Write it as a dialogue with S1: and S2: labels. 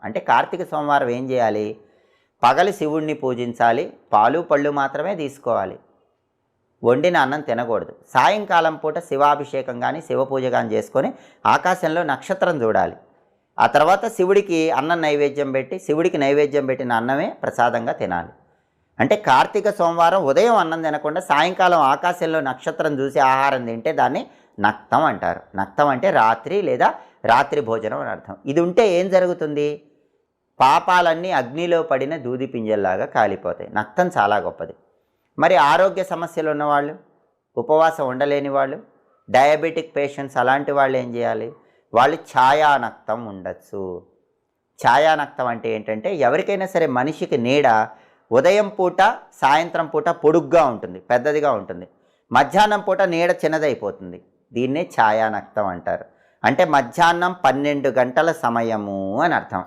S1: అంటే కార్తీక సోమవారం ఏం చేయాలి? పగలు శివుణ్ణి పూజించాలి, పాలు పళ్ళు మాత్రమే తీసుకోవాలి, వండిన అన్నం తినకూడదు. సాయంకాలం పూట శివాభిషేకం కానీ శివపూజ కానీ చేసుకొని ఆకాశంలో నక్షత్రం చూడాలి. ఆ తర్వాత శివుడికి అన్నం నైవేద్యం పెట్టి, శివుడికి నైవేద్యం పెట్టిన అన్నమే ప్రసాదంగా తినాలి. అంటే కార్తీక సోమవారం ఉదయం అన్నం తినకుండా సాయంకాలం ఆకాశంలో నక్షత్రం చూసి ఆహారం తింటే దాన్ని నక్తం అంటారు. నక్తం అంటే రాత్రి లేదా రాత్రి భోజనం అని అర్థం. ఇది ఉంటే ఏం జరుగుతుంది? పాపాలన్నీ అగ్నిలో పడిన దూది పింజల్లాగా కాలిపోతాయి. నక్తం చాలా గొప్పది. మరి ఆరోగ్య సమస్యలు ఉన్నవాళ్ళు, ఉపవాసం ఉండలేని వాళ్ళు, డయాబెటిక్ పేషెంట్స్ అలాంటి వాళ్ళు ఏం చేయాలి? వాళ్ళు ఛాయానక్తం ఉండొచ్చు. ఛాయానక్తం అంటే ఏంటంటే ఎవరికైనా సరే మనిషికి నీడ ఉదయం పూట సాయంత్రం పూట పొడుగ్గా ఉంటుంది, పెద్దదిగా ఉంటుంది, మధ్యాహ్నం పూట నీడ చిన్నదైపోతుంది. దీన్నే ఛాయానక్తం అంటారు. అంటే మధ్యాహ్నం 12 గంటల సమయము అని అర్థం.